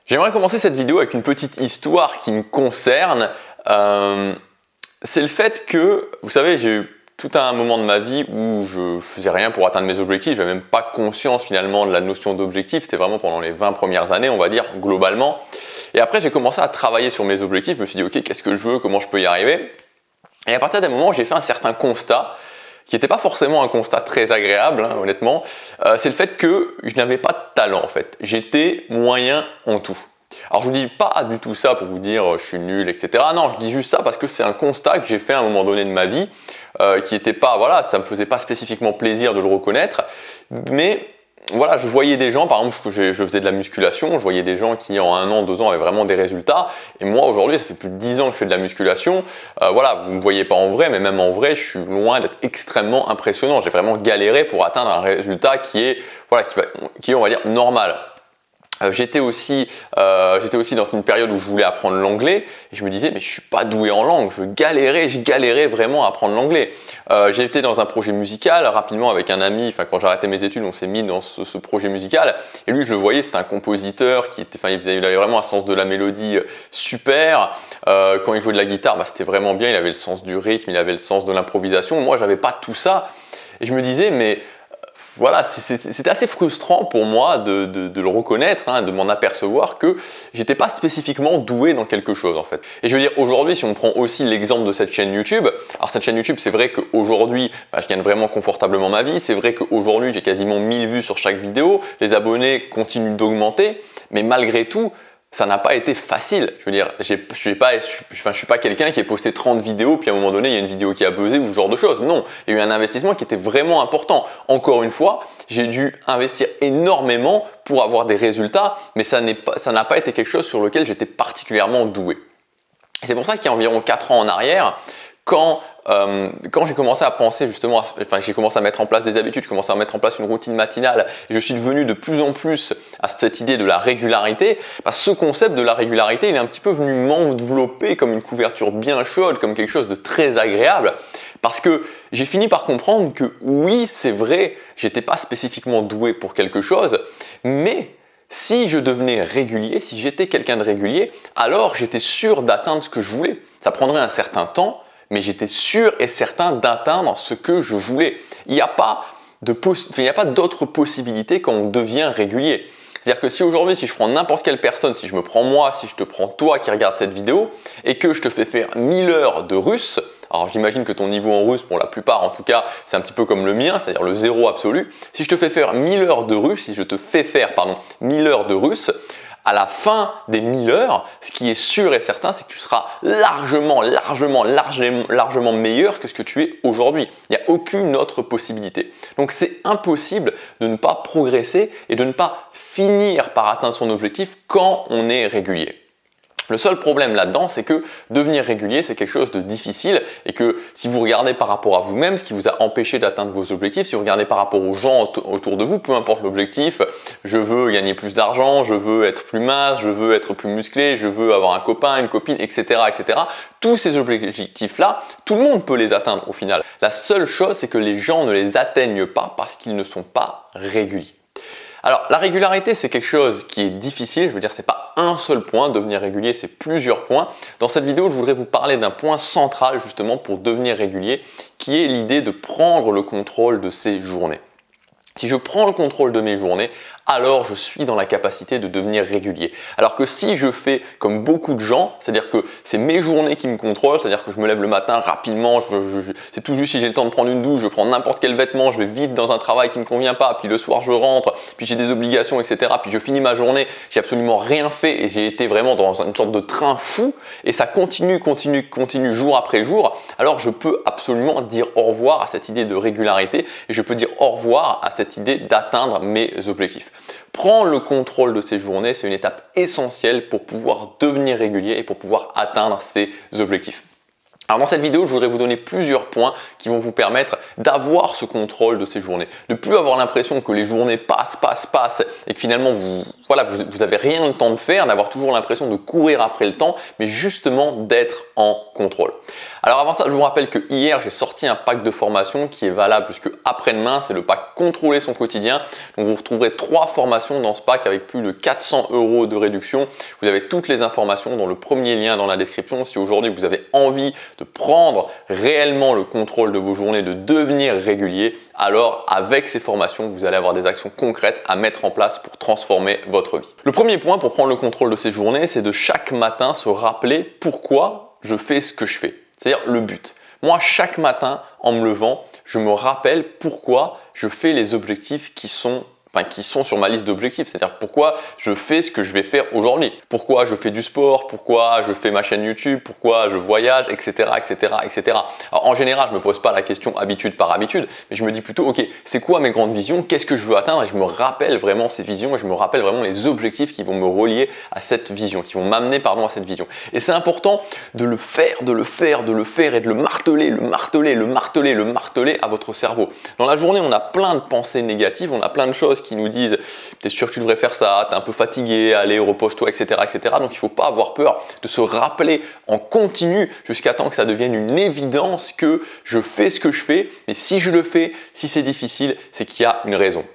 J'aimerais commencer cette vidéo avec une petite histoire qui me concerne. C'est le fait que, vous savez, j'ai eu tout un moment de ma vie où je faisais rien pour atteindre mes objectifs. Je n'avais même pas conscience finalement de la notion d'objectif. C'était vraiment pendant les 20 premières années, on va dire, globalement. Et après, j'ai commencé à travailler sur mes objectifs. Je me suis dit, ok, qu'est-ce que je veux, comment je peux y arriver? Et à partir d'un moment, j'ai fait un certain constat qui n'était pas forcément un constat très agréable, hein, honnêtement, c'est le fait que je n'avais pas de talent en fait. J'étais moyen en tout. Alors je vous dis pas du tout ça pour vous dire je suis nul, etc. Non, je dis juste ça parce que c'est un constat que j'ai fait à un moment donné de ma vie, qui n'était pas, voilà, ça me faisait pas spécifiquement plaisir de le reconnaître, mais voilà, je voyais des gens, par exemple, je faisais de la musculation, je voyais des gens qui en 1 an, 2 ans avaient vraiment des résultats. Et moi aujourd'hui, ça fait plus de 10 ans que je fais de la musculation. Voilà, vous ne me voyez pas en vrai, mais même en vrai, je suis loin d'être extrêmement impressionnant. J'ai vraiment galéré pour atteindre un résultat qui est, voilà, qui est, on va dire, normal. J'étais aussi dans une période où je voulais apprendre l'anglais et je me disais mais je suis pas doué en langue, je galérais vraiment à apprendre l'anglais. J'ai été dans un projet musical rapidement avec un ami, enfin quand j'arrêtais mes études on s'est mis dans ce projet musical et lui je le voyais, c'était un compositeur qui était, enfin il avait vraiment un sens de la mélodie super. Quand il jouait de la guitare, bah, c'était vraiment bien, il avait le sens du rythme, il avait le sens de l'improvisation. Moi j'avais pas tout ça et je me disais mais voilà, c'était assez frustrant pour moi de le reconnaître, hein, de m'en apercevoir que j'étais pas spécifiquement doué dans quelque chose en fait. Et je veux dire aujourd'hui, si on prend aussi l'exemple de cette chaîne YouTube, alors cette chaîne YouTube, c'est vrai qu'aujourd'hui, bah, je gagne vraiment confortablement ma vie, c'est vrai qu'aujourd'hui, j'ai quasiment 1000 vues sur chaque vidéo, les abonnés continuent d'augmenter, mais malgré tout, ça n'a pas été facile. Je veux dire, je suis pas quelqu'un qui a posté 30 vidéos, puis à un moment donné, il y a une vidéo qui a buzzé ou ce genre de choses. Non, il y a eu un investissement qui était vraiment important. Encore une fois, j'ai dû investir énormément pour avoir des résultats, mais ça n'a pas été quelque chose sur lequel j'étais particulièrement doué. Et c'est pour ça qu'il y a environ 4 ans en arrière, quand j'ai commencé à penser justement, j'ai commencé à mettre en place des habitudes, j'ai commencé à mettre en place une routine matinale et je suis devenu de plus en plus à cette idée de la régularité, ce concept de la régularité, il est un petit peu venu m'envelopper comme une couverture bien chaude, comme quelque chose de très agréable. Parce que j'ai fini par comprendre que oui, c'est vrai, j'étais pas spécifiquement doué pour quelque chose, mais si je devenais régulier, si j'étais quelqu'un de régulier, alors j'étais sûr d'atteindre ce que je voulais. Ça prendrait un certain temps, mais j'étais sûr et certain d'atteindre ce que je voulais. Il n'y a pas d'autre possibilité quand on devient régulier. C'est-à-dire que si aujourd'hui, si je prends n'importe quelle personne, si je me prends moi, si je te prends toi qui regarde cette vidéo et que je te fais faire 1000 heures de russe, alors j'imagine que ton niveau en russe, pour la plupart en tout cas, c'est un petit peu comme le mien, c'est-à-dire le zéro absolu. Si je te fais faire 1000 heures de russe, si je te fais faire, 1000 heures de russe, à la fin des 1000 heures, ce qui est sûr et certain, c'est que tu seras largement meilleur que ce que tu es aujourd'hui. Il n'y a aucune autre possibilité. Donc c'est impossible de ne pas progresser et de ne pas finir par atteindre son objectif quand on est régulier. Le seul problème là-dedans, c'est que devenir régulier, c'est quelque chose de difficile et que si vous regardez par rapport à vous-même, ce qui vous a empêché d'atteindre vos objectifs, si vous regardez par rapport aux gens autour de vous, peu importe l'objectif, je veux gagner plus d'argent, je veux être plus mince, je veux être plus musclé, je veux avoir un copain, une copine, etc., etc. Tous ces objectifs-là, tout le monde peut les atteindre au final. La seule chose, c'est que les gens ne les atteignent pas parce qu'ils ne sont pas réguliers. Alors, la régularité, c'est quelque chose qui est difficile. Je veux dire, c'est pas un seul point. Devenir régulier, c'est plusieurs points. Dans cette vidéo, je voudrais vous parler d'un point central justement pour devenir régulier, qui est l'idée de prendre le contrôle de ses journées. Si je prends le contrôle de mes journées, alors je suis dans la capacité de devenir régulier. Alors que si je fais comme beaucoup de gens, c'est-à-dire que c'est mes journées qui me contrôlent, c'est-à-dire que je me lève le matin rapidement, c'est tout juste si j'ai le temps de prendre une douche, je prends n'importe quel vêtement, je vais vite dans un travail qui ne me convient pas, puis le soir je rentre, puis j'ai des obligations, etc. Puis je finis ma journée, j'ai absolument rien fait et j'ai été vraiment dans une sorte de train fou et ça continue jour après jour, alors je peux absolument dire au revoir à cette idée de régularité et je peux dire au revoir à cette idée d'atteindre mes objectifs. Prendre le contrôle de ses journées, c'est une étape essentielle pour pouvoir devenir régulier et pour pouvoir atteindre ses objectifs. Alors dans cette vidéo, je voudrais vous donner plusieurs points qui vont vous permettre d'avoir ce contrôle de ces journées. De ne plus avoir l'impression que les journées passent et que finalement vous avez rien le temps de faire, d'avoir toujours l'impression de courir après le temps, mais justement d'être en contrôle. Alors avant ça, je vous rappelle que hier, j'ai sorti un pack de formation qui est valable jusque après-demain. C'est le pack Contrôler son quotidien. Donc vous retrouverez 3 formations dans ce pack avec plus de 400 € de réduction. Vous avez toutes les informations dans le premier lien dans la description. Si aujourd'hui vous avez envie de prendre réellement le contrôle de vos journées, de devenir régulier, alors avec ces formations, vous allez avoir des actions concrètes à mettre en place pour transformer votre vie. Le premier point pour prendre le contrôle de ces journées, c'est de chaque matin se rappeler pourquoi je fais ce que je fais. C'est-à-dire le but. Moi, chaque matin, en me levant, je me rappelle pourquoi je fais les objectifs qui sont sur ma liste d'objectifs, c'est-à-dire pourquoi je fais ce que je vais faire aujourd'hui, pourquoi je fais du sport, pourquoi je fais ma chaîne YouTube, pourquoi je voyage, etc., etc., etc. Alors en général, je me pose pas la question habitude par habitude, mais je me dis plutôt, ok, c'est quoi mes grandes visions, qu'est-ce que je veux atteindre, et je me rappelle vraiment ces visions, et je me rappelle vraiment les objectifs qui vont me relier à cette vision, qui vont m'amener à cette vision. Et c'est important de le faire, et de le marteler à votre cerveau. Dans la journée, on a plein de pensées négatives, on a plein de choses qui nous disent t'es sûr que tu devrais faire ça, t'es un peu fatigué, allez repose-toi, etc., etc. Donc il ne faut pas avoir peur de se rappeler en continu jusqu'à temps que ça devienne une évidence que je fais ce que je fais, et si je le fais, si c'est difficile, c'est qu'il y a une raison.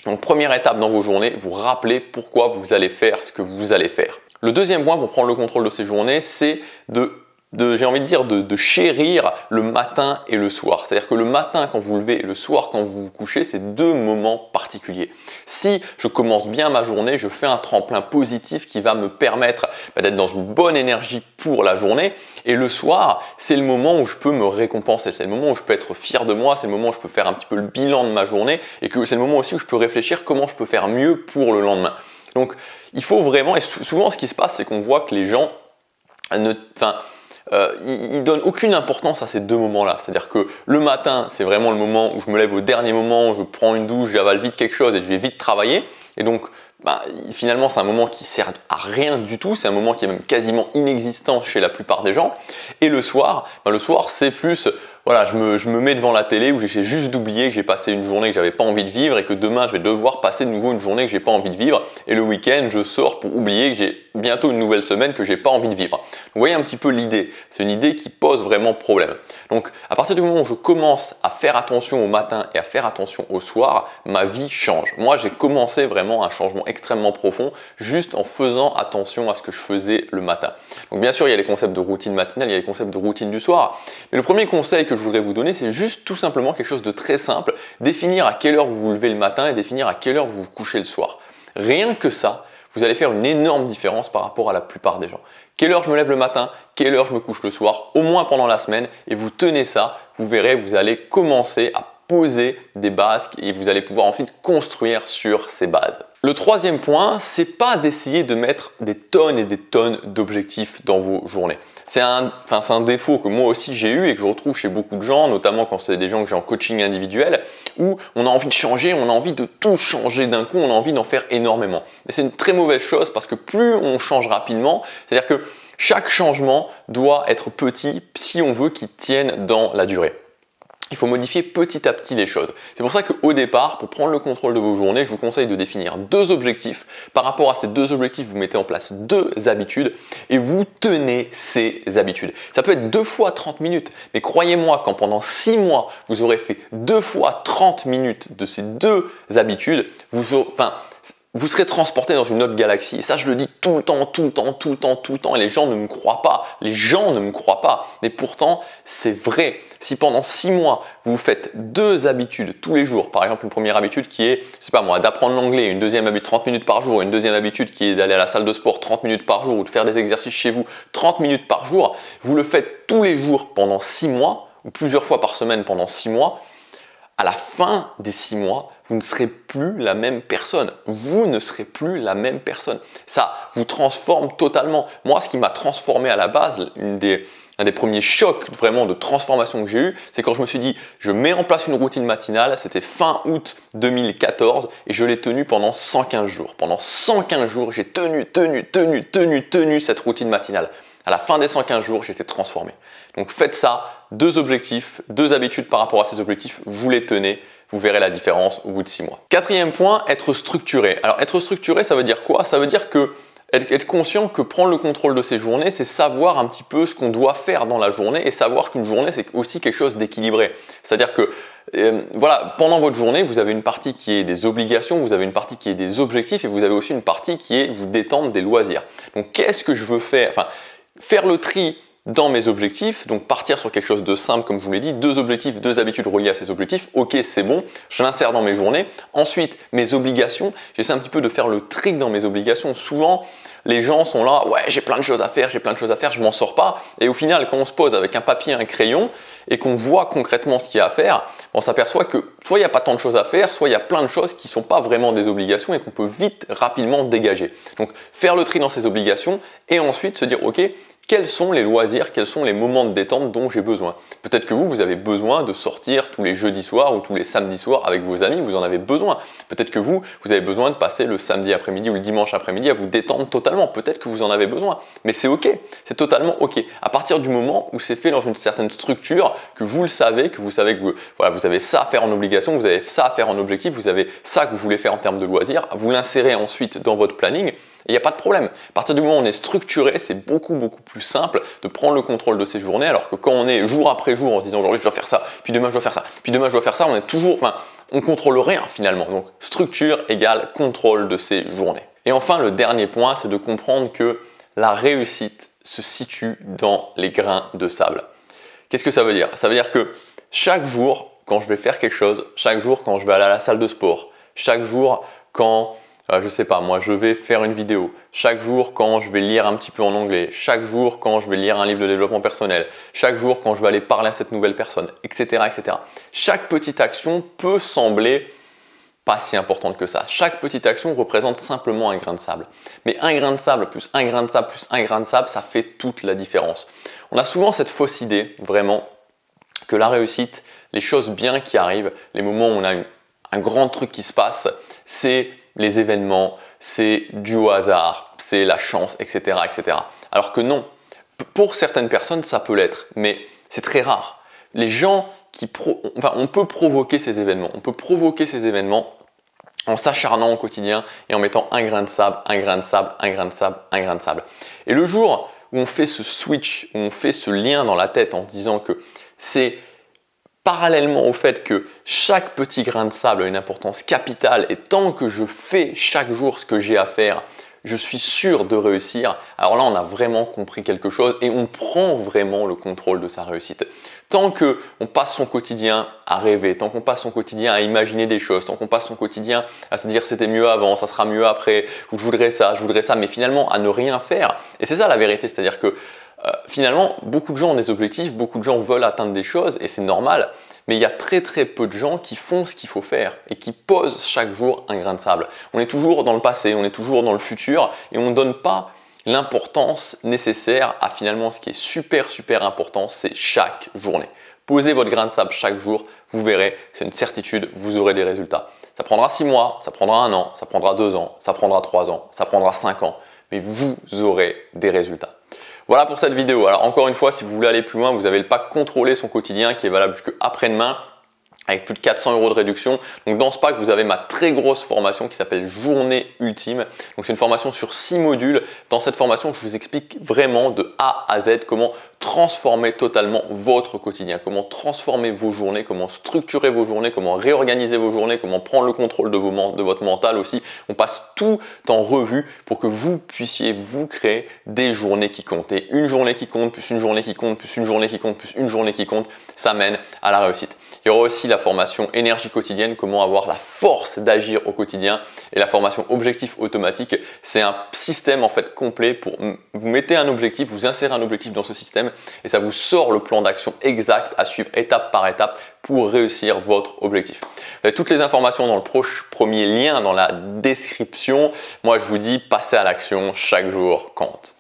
Donc première étape dans vos journées, vous rappelez pourquoi vous allez faire ce que vous allez faire. Le deuxième point pour prendre le contrôle de ces journées, c'est de chérir le matin et le soir. C'est-à-dire que le matin quand vous vous levez et le soir quand vous vous couchez, c'est 2 moments particuliers. Si je commence bien ma journée, je fais un tremplin positif qui va me permettre d'être dans une bonne énergie pour la journée. Et le soir, c'est le moment où je peux me récompenser. C'est le moment où je peux être fier de moi. C'est le moment où je peux faire un petit peu le bilan de ma journée. Et que c'est le moment aussi où je peux réfléchir comment je peux faire mieux pour le lendemain. Donc, il faut vraiment, et souvent ce qui se passe, c'est qu'on voit que les gens ils donnent aucune importance à ces 2 moments-là. C'est-à-dire que le matin, c'est vraiment le moment où je me lève au dernier moment, où je prends une douche, j'avale vite quelque chose et je vais vite travailler. Et donc, finalement, c'est un moment qui sert à rien du tout. C'est un moment qui est même quasiment inexistant chez la plupart des gens. Et le soir, c'est plus, voilà, je me mets devant la télé où j'essaie juste d'oublier que j'ai passé une journée que j'avais pas envie de vivre et que demain, je vais devoir passer de nouveau une journée que j'ai pas envie de vivre. Et le week-end, je sors pour oublier que j'ai bientôt une nouvelle semaine que j'ai pas envie de vivre. Vous voyez un petit peu l'idée. C'est une idée qui pose vraiment problème. Donc, à partir du moment où je commence à faire attention au matin et à faire attention au soir, ma vie change. Moi, j'ai commencé vraiment un changement extrêmement profond juste en faisant attention à ce que je faisais le matin. Donc, bien sûr, il y a les concepts de routine matinale, il y a les concepts de routine du soir. Mais le premier conseil que je voudrais vous donner, c'est juste tout simplement quelque chose de très simple. Définir à quelle heure vous vous levez le matin et définir à quelle heure vous vous couchez le soir. Rien que ça, vous allez faire une énorme différence par rapport à la plupart des gens. Quelle heure je me lève le matin, quelle heure je me couche le soir, au moins pendant la semaine, et vous tenez ça, vous verrez, vous allez commencer à poser des bases et vous allez pouvoir ensuite construire sur ces bases. Le troisième point, c'est pas d'essayer de mettre des tonnes et des tonnes d'objectifs dans vos journées. C'est un défaut que moi aussi j'ai eu et que je retrouve chez beaucoup de gens, notamment quand c'est des gens que j'ai en coaching individuel, où on a envie de changer, on a envie de tout changer d'un coup, on a envie d'en faire énormément. Mais c'est une très mauvaise chose parce que plus on change rapidement, c'est-à-dire que chaque changement doit être petit si on veut qu'il tienne dans la durée. Il faut modifier petit à petit les choses. C'est pour ça qu'au départ, pour prendre le contrôle de vos journées, je vous conseille de définir 2 objectifs. Par rapport à ces 2 objectifs, vous mettez en place 2 habitudes et vous tenez ces habitudes. Ça peut être 2 fois 30 minutes, mais croyez-moi, quand pendant 6 mois, vous aurez fait 2 fois 30 minutes de ces 2 habitudes, vous serez transporté dans une autre galaxie. Et ça, je le dis tout le temps. Et les gens ne me croient pas. Mais pourtant, c'est vrai. Si pendant 6 mois, vous faites 2 habitudes tous les jours, par exemple une première habitude qui est, d'apprendre l'anglais, une deuxième habitude 30 minutes par jour, une deuxième habitude qui est d'aller à la salle de sport 30 minutes par jour ou de faire des exercices chez vous 30 minutes par jour, vous le faites tous les jours pendant 6 mois ou plusieurs fois par semaine pendant 6 mois, à la fin des 6 mois, vous ne serez plus la même personne. Vous ne serez plus la même personne. Ça vous transforme totalement. Moi, ce qui m'a transformé à la base, un des premiers chocs vraiment de transformation que j'ai eu, c'est quand je me suis dit, je mets en place une routine matinale. C'était fin août 2014 et je l'ai tenue pendant 115 jours. Pendant 115 jours, j'ai tenu cette routine matinale. À la fin des 115 jours, j'étais transformé. Donc faites ça, 2 objectifs, 2 habitudes par rapport à ces objectifs, vous les tenez, vous verrez la différence au bout de 6 mois. 4e point, être structuré. Alors être structuré, ça veut dire quoi? Ça veut dire que être conscient que prendre le contrôle de ses journées, c'est savoir un petit peu ce qu'on doit faire dans la journée et savoir qu'une journée, c'est aussi quelque chose d'équilibré. C'est-à-dire que voilà, pendant votre journée, vous avez une partie qui est des obligations, vous avez une partie qui est des objectifs et vous avez aussi une partie qui est vous détendre des loisirs. Donc, qu'est-ce que je veux faire? Enfin, faire le tri dans mes objectifs, donc partir sur quelque chose de simple comme je vous l'ai dit, 2 objectifs, 2 habitudes reliées à ces objectifs, ok c'est bon, je l'insère dans mes journées. Ensuite, mes obligations, j'essaie un petit peu de faire le tri dans mes obligations. Souvent, les gens sont là, ouais j'ai plein de choses à faire, je m'en sors pas. Et au final, quand on se pose avec un papier et un crayon et qu'on voit concrètement ce qu'il y a à faire, on s'aperçoit que soit il n'y a pas tant de choses à faire, soit il y a plein de choses qui ne sont pas vraiment des obligations et qu'on peut vite, rapidement dégager. Donc faire le tri dans ces obligations et ensuite se dire ok, quels sont les loisirs, quels sont les moments de détente dont j'ai besoin. Peut-être que vous avez besoin de sortir tous les jeudis soirs ou tous les samedis soirs avec vos amis, vous en avez besoin. Peut-être que vous avez besoin de passer le samedi après-midi ou le dimanche après-midi à vous détendre totalement. Peut-être que vous en avez besoin, mais c'est ok, c'est totalement ok. À partir du moment où c'est fait dans une certaine structure, que vous le savez, que vous voilà, vous avez ça à faire en obligation, vous avez ça à faire en objectif, vous avez ça que vous voulez faire en termes de loisirs, vous l'insérez ensuite dans votre planning. Il n'y a pas de problème. À partir du moment où on est structuré, c'est beaucoup plus simple de prendre le contrôle de ses journées, alors que quand on est jour après jour en se disant aujourd'hui je dois faire ça, puis demain je dois faire ça, puis demain je dois faire ça, on est toujours, on contrôle rien finalement. Donc structure égale contrôle de ses journées. Et enfin, le dernier point, c'est de comprendre que la réussite se situe dans les grains de sable. Qu'est-ce que ça veut dire? Ça veut dire que chaque jour, quand je vais faire quelque chose, chaque jour quand je vais aller à la salle de sport, chaque jour quand je sais pas, moi je vais faire une vidéo, chaque jour quand je vais lire un petit peu en anglais, chaque jour quand je vais lire un livre de développement personnel, chaque jour quand je vais aller parler à cette nouvelle personne, etc. etc. Chaque petite action peut sembler pas si importante que ça. Chaque petite action représente simplement un grain de sable. Mais un grain de sable plus un grain de sable plus un grain de sable, ça fait toute la différence. On a souvent cette fausse idée, vraiment, que la réussite, les choses bien qui arrivent, les moments où on a un grand truc qui se passe, c'est les événements, c'est dû au hasard, c'est la chance, etc., etc. Alors que non, pour certaines personnes, ça peut l'être, mais c'est très rare. Les gens on peut provoquer ces événements, on peut provoquer ces événements en s'acharnant au quotidien et en mettant un grain de sable, un grain de sable, un grain de sable, un grain de sable. Et le jour où on fait ce switch, où on fait ce lien dans la tête en se disant que c'est parallèlement au fait que chaque petit grain de sable a une importance capitale et tant que je fais chaque jour ce que j'ai à faire, je suis sûr de réussir. Alors là, on a vraiment compris quelque chose et on prend vraiment le contrôle de sa réussite. Tant qu'on passe son quotidien à rêver, tant qu'on passe son quotidien à imaginer des choses, tant qu'on passe son quotidien à se dire c'était mieux avant, ça sera mieux après, ou je voudrais ça, mais finalement à ne rien faire. Et c'est ça la vérité, c'est-à-dire que finalement, beaucoup de gens ont des objectifs, beaucoup de gens veulent atteindre des choses et c'est normal, mais il y a très peu de gens qui font ce qu'il faut faire et qui posent chaque jour un grain de sable. On est toujours dans le passé, on est toujours dans le futur et on ne donne pas l'importance nécessaire à finalement ce qui est super important, c'est chaque journée. Posez votre grain de sable chaque jour, vous verrez, c'est une certitude, vous aurez des résultats. Ça prendra 6 mois, ça prendra 1 an, ça prendra 2 ans, ça prendra 3 ans, ça prendra 5 ans, mais vous aurez des résultats. Voilà pour cette vidéo. Alors encore une fois, si vous voulez aller plus loin, vous avez le pack Contrôler son quotidien qui est valable jusqu'à après-demain avec plus de 400 € de réduction. Donc dans ce pack, vous avez ma très grosse formation qui s'appelle Journée Ultime. Donc c'est une formation sur 6 modules. Dans cette formation, je vous explique vraiment de A à Z comment transformer totalement votre quotidien, comment transformer vos journées, comment structurer vos journées, comment réorganiser vos journées, comment prendre le contrôle de votre mental aussi. On passe tout en revue pour que vous puissiez vous créer des journées qui comptent. Et une journée qui compte, plus une journée qui compte, plus une journée qui compte, plus une journée qui compte, ça mène à la réussite. Il y aura aussi la formation énergie quotidienne, comment avoir la force d'agir au quotidien, et la formation objectif automatique. C'est un système en fait complet pour vous mettez un objectif, vous insérez un objectif dans ce système et ça vous sort le plan d'action exact à suivre étape par étape pour réussir votre objectif. Vous avez toutes les informations dans le premier lien dans la description. Moi, je vous dis, passez à l'action, chaque jour compte.